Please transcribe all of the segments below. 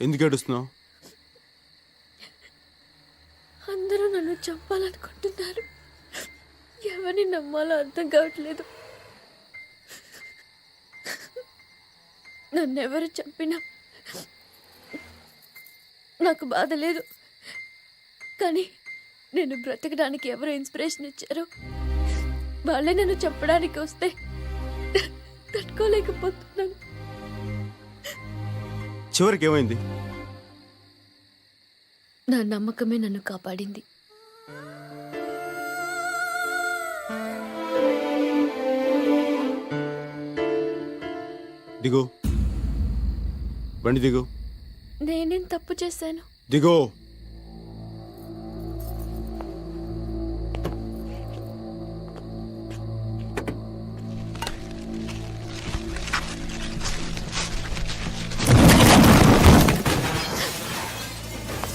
ఎందుకు ఏడుస్తున్నావు? అందరూ నన్ను చంపాలనుకుంటున్నారు. ఎవరిని నమ్మాలో అర్థం కావట్లేదు. నన్నెవరు చంపినా నాకు బాధ లేదు. కానీ నేను బ్రతకడానికి ఎవరు ఇన్స్పిరేషన్ ఇచ్చారో వాళ్ళే నన్ను చంపడానికి వస్తే తట్టుకోలేకపోతున్నాను. చివరికి ఏమైంది? నా నమ్మకమే నన్ను కాపాడింది. దిగు, బండి దిగు. నేనేం తప్పు చేశాను? దిగో.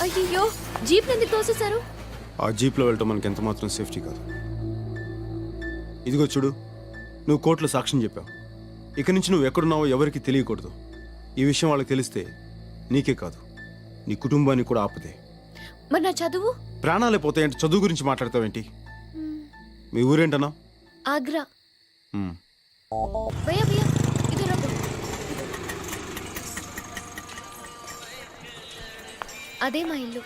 అయ్యో, జీప్ ఎందుకు తోసేశారు? ఆ జీప్లో వెళ్ళటం మనకి ఎంత మాత్రం సేఫ్టీ కాదు. ఇదిగో చూడు, నువ్వు కోర్టులో సాక్ష్యం చెప్పావు. ఇక నుంచి నువ్వు ఎక్కడున్నావో ఎవరికి తెలియకూడదు. ఈ విషయం వాళ్ళకి తెలిస్తే నీకే కాదు, నీ కుటుంబానికి కూడా ఆపదే. మరి నా చదువు? ప్రాణాలే పోతాయంటే చదువు గురించి మాట్లాడతావేంటి? మీ ఊరేంటనా? ఆగ్రా. మ్మ్. భయ్యా భయ్యా, ఇదే రా. అదే మా ఇల్లు.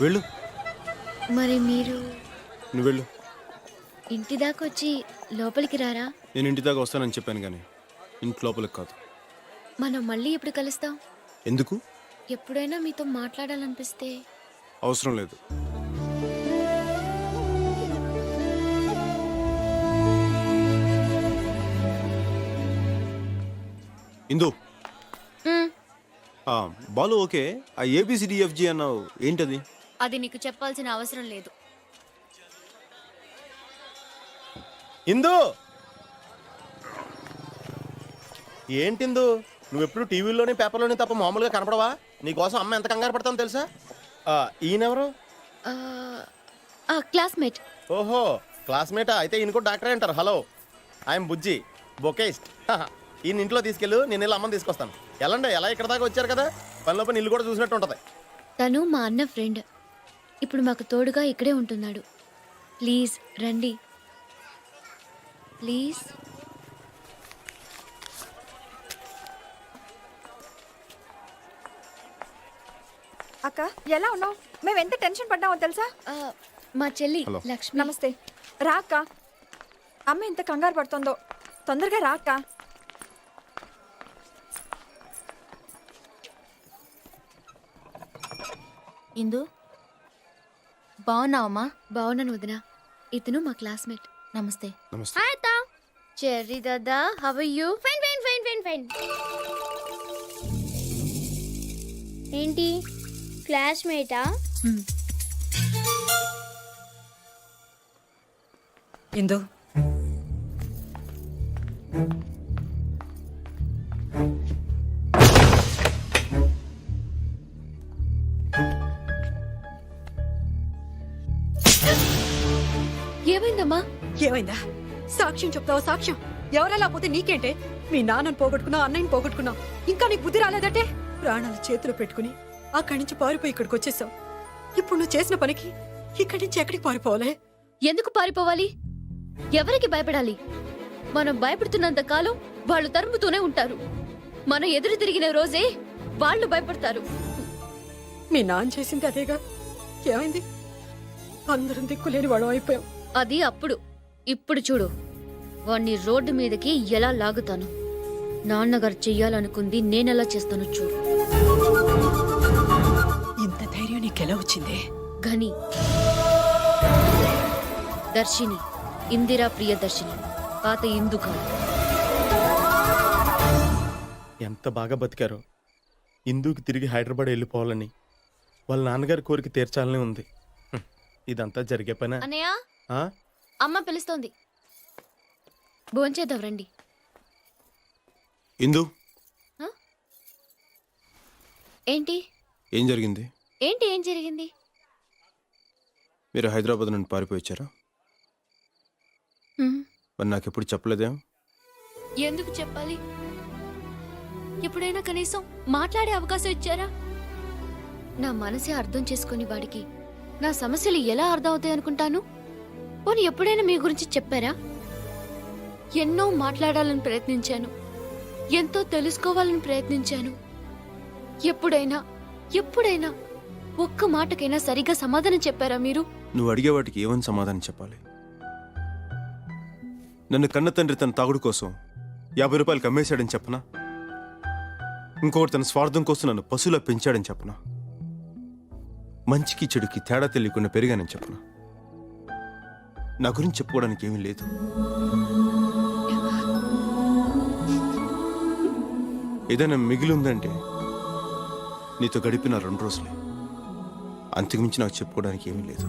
వెళ్ళు. మరి మీరు నువ్వు వెళ్ళు. ఇంటి దాకా వచ్చి లోపలికి రారా? నేను ఇంటి దాకా వస్తానని చెప్పాను కానీ ఇంటి లోపలికి కాదు. మనం మళ్ళీ ఎప్పుడు కలుస్తాం? ఎందుకు? ఎప్పుడైనా మీతో మాట్లాడాలనిపిస్తే. అవసరం లేదు. ఇందు, బాలు ఓకే. ఆ ఏబిసిడిఎఫ్జి అన్నావు, ఏంటది? అది నీకు చెప్పాల్సిన అవసరం లేదు. ఇందు, ఏంటిందు నువ్వెప్పుడు టీవీలోని పేపర్లోని తప్ప మామూలుగా కనపడవా? నీకోసం అమ్మ ఎంత కంగారు పడతామో తెలుసా? ఈయనెవరు? క్లాస్మేట్. ఓహో, క్లాస్మేటా? అయితే ఈయన కూడా డాక్టరే అంటారు. హలో, ఐఎమ్ బుజ్జి, బొకేస్ట్. ఈయన ఇంట్లో తీసుకెళ్ళు, నేను వెళ్ళి అమ్మని తీసుకొస్తాను. ఎలాండి, ఎలా ఇక్కడ దాకా వచ్చారు కదా, పనిలో పని ఇల్లు కూడా చూసినట్టు ఉంటుంది. తను మా అన్న ఫ్రెండ్. ఇప్పుడు మాకు తోడుగా ఇక్కడే ఉంటున్నాడు. ప్లీజ్ రండి, ప్లీజ్. అక్క, ఎలా ఉన్నావు? మేము ఎంత టెన్షన్ పడ్డామో తెలుసా? మా చెల్లి హలో. లక్ష్మి. నమస్తే. రా అక్క. అమ్మ ఎంత కంగారు పడుతుందో. తొందరగా రా అక్క. ఇందు, బాగున్నావమ్మా? బాగున్నాను వదినా. ఇతను మా క్లాస్మేట్. నమస్తే. నమస్తే. హాయ్ తా. చెర్రీ దాదా, how are you? Fine fine fine fine fine. ఏంటి క్లాస్మేటా? ఇందు, ఏమైందమ్మా? ఏమైందా? సాక్ష్యం చెప్తావా? సాక్ష్యం ఎవరెలా పోతే నీకేంటే? మీ నాన్నని పోగొట్టుకున్నావు, అన్నయ్యని పోగొట్టుకున్నావు, ఇంకా నీకు బుద్ధి రాలేదటే? ప్రాణాలు చేతిలో పెట్టుకుని అక్కడి నుంచి పారిపోయి ఇక్కడికి వచ్చేసావు. ఇప్పుడు నువ్వు చేసిన పనికి ఇక్కడి నుంచి ఎక్కడికి పారిపోవాలే? ఎందుకు పారిపోవాలి? ఎవరికి భయపడాలి? మనం భయపడుతున్నంత కాలం వాళ్ళు తరుముతూనే ఉంటారు. మనం ఎదురు తిరిగిన రోజే వాళ్ళు భయపడతారు. మీ నాన్న చేసింది అదేగా. ఏమైంది? అందరం దిక్కులేని వాడు అయిపోయాం. అది అప్పుడు. ఇప్పుడు చూడు, వాణ్ణి రోడ్డు మీదకి ఎలా లాగుతాను. నాన్నగారు చెయ్యాలనుకుంది నేనెలా చేస్తాను చూడు. ఇంత ధైర్యం నీకెలా వచ్చింది? ఘని, దర్శిని, ఇందిరా ప్రియదర్శిని, పాత ఇందు కాదు. ఎంత బాగా బతికారో. ఇందుకు తిరిగి హైదరాబాద్ వెళ్ళిపోవాలని వాళ్ళ నాన్నగారి కోరిక తీర్చాలని ఉంది. ఇదంతా జరిగే పనా? అన్నయ్య, ఆ? అమ్మ పిలుస్తోంది, భోంచేద్దాం రండి. ఇందు, ఏంటి ఏం జరిగింది? ఏంటి ఏం జరిగింది? మీరు హైదరాబాద్ నుండి పారిపోయి వచ్చారా? మరి నాకు ఎప్పుడు చెప్పలేదేం? ఎందుకు చెప్పాలి? ఎప్పుడైనా కనీసం మాట్లాడే అవకాశం ఇచ్చారా? నా మనసే అర్థం చేసుకుని వాడికి నా సమస్యలు ఎలా అర్థం అవుతాయి అనుకుంటాను. పోనీ ఎప్పుడైనా మీ గురించి చెప్పారా? ఎన్నో మాట్లాడాలని ప్రయత్నించాను, ఎంతో తెలుసుకోవాలని ప్రయత్నించాను. ఎప్పుడైనా ఒక్క మాటకైనా సరిగ్గా సమాధానం చెప్పారా మీరు? నువ్వు అడిగే వాటికి ఏమని సమాధానం చెప్పాలి? నన్ను కన్న తండ్రి తన తాగుడు కోసం 50 రూపాయలు అమ్మేశాడని చెప్పనా? ఇంకొకటి తన స్వార్థం కోసం నన్ను పశువులా పెంచాడని చెప్పనా? మంచికి చెడుకి తేడా తెలియకుండా పెరిగానని చెప్పనా? నా గురించి చెప్పుకోవడానికి ఏమీ లేదు. ఏదైనా మిగిలి ఉందంటే నీతో గడిపిన 2 రోజులే. అంతకుమించి నాకు చెప్పుకోవడానికి ఏమీ లేదు.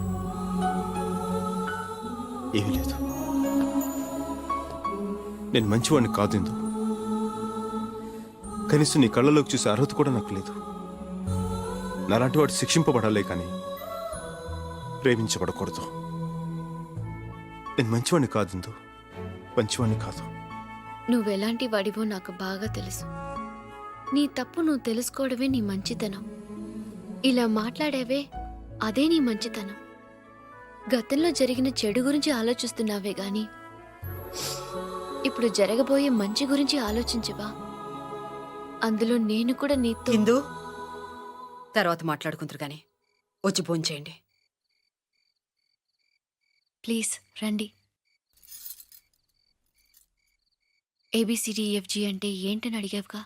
నేను మంచివాడిని కాదు ఇందు. కనీసం నీ కళ్ళలోకి చూసే అర్హత కూడా నాకు లేదు. నాలాంటి వాడు శిక్షింపబడాలే కానీ ప్రేమించబడకూడదు. నేను మంచివాడిని కాదు ఇందు, మంచివాడిని కాదు. నువ్వెలాంటి వాడివో నాకు బాగా తెలుసు. నీ తప్పు నువ్వు తెలుసుకోవడమే నీ మంచితనం. ఇలా మాట్లాడేవే అదే నీ మంచితనం. గతంలో జరిగిన చెడు గురించి ఆలోచిస్తున్నావే గాని ఇప్పుడు జరగబోయే మంచి గురించి ఆలోచించవా? అందులో నేను కూడా నీతో. ఇందు తర్వాత మాట్లాడుకుంటారు గాని వచ్చి భోంచేయండి. ప్లీజ్ రండి. ABCDEFG అంటే ఏంటని అడిగావుగా.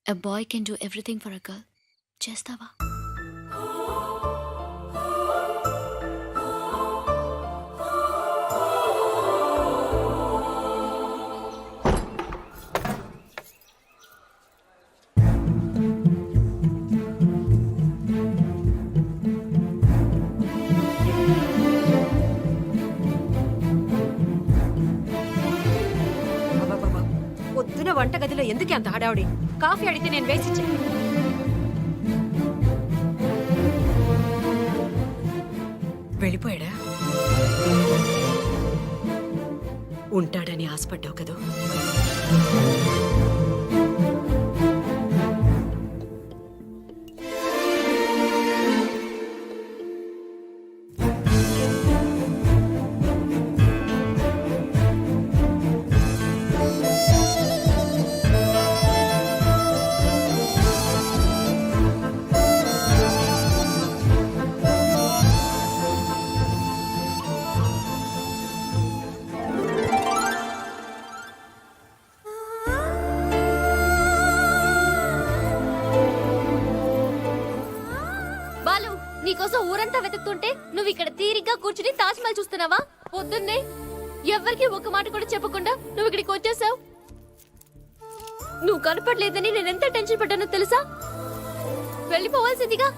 A boy can do everything for a girl. చేస్తావా? అబ్బబ్బబ్బా, పొద్దున వంటగదిలో ఎందుకు అంత హడావుడి? కాఫీ అడిగితే నేను వేసిచ్చా. వెళ్ళిపోయాడా? ఉంటాడని ఆశపడ్డావు కదూ. బాలు, నీకోసం ఊరంతా వెతుకుతుంటే నువ్వు ఇక్కడ తీరిగ్గా కూర్చుని తాజ్ మహల్ చూస్తున్నావా? పొద్దున్నే ఎవ్వరికి ఒక మాట కూడా చెప్పకుండా నువ్వు ఇక్కడికి వచ్చేసావు. నువ్వు కనపడలేదని నేను ఎంత టెన్షన్ పడ్డానో తెలుసా? వెళ్ళిపోవాల్సిందిగా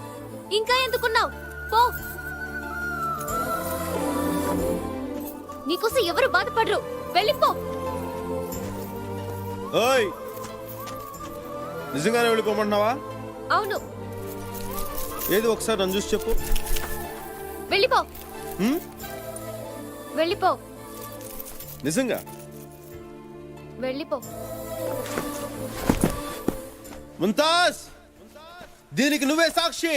ఇంకా ఎందుకున్నావు? పో. నీకోసం ఎవరు బాధపడరు. వెళ్ళిపో. ఓయ్, నిజంగానే వెళ్ళిపోమంటున్నావా? అవును, ఏది ఒకసారి నన్ను చూసి చెప్పు. వెళ్ళిపో. హ్మ్? వెళ్ళిపో. నిజంగా వెళ్ళిపో. ముంతాజ్, దీనికి నువ్వే సాక్షి.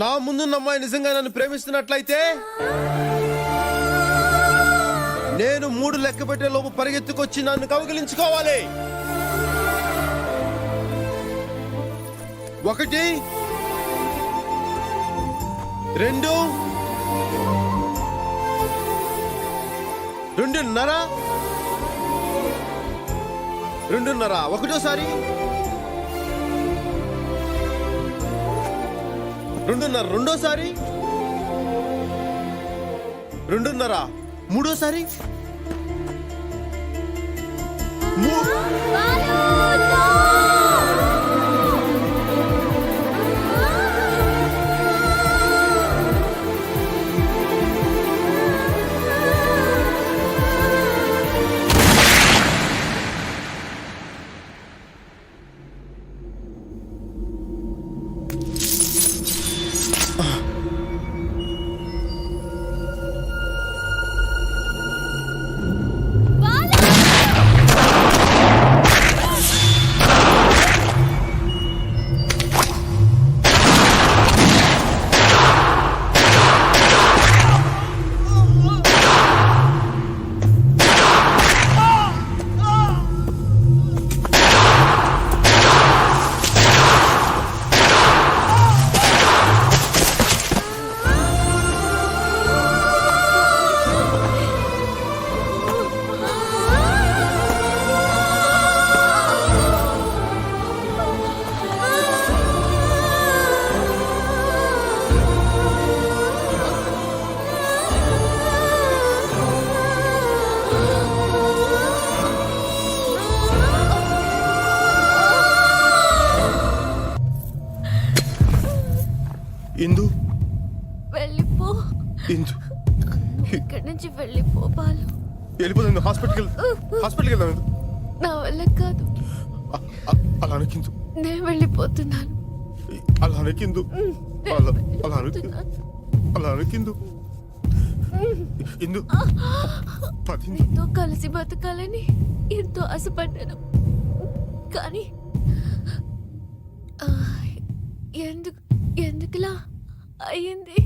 నా ముందున్న అమ్మాయి నిజంగా నన్ను ప్రేమిస్తున్నట్లయితే నేను 3 లెక్క పెట్టే లోపు పరిగెత్తుకొచ్చి నన్ను కౌగిలించుకోవాలి. 1 2 2.5 2.5 ఒకటోసారి 2.5 రెండోసారి 2.5 మూడోసారి ఇందు ఇక్కడి నుంచి వెళ్ళిపో బాలు. వెళ్ళిపోతుంది హాస్పిటల్కి వెళ్దాం ఇందు. నా వల్ల కాదు, అలా అనకిందు, నేను వెళ్ళిపోతున్నాను. అలా అనకిందు, అలా అనకిందు ఇందు. పది నీతో కలిసి బతకాలని ఎంతో ఆశపడ్డాను, కానీ ఎందుకులా అయ్యింది?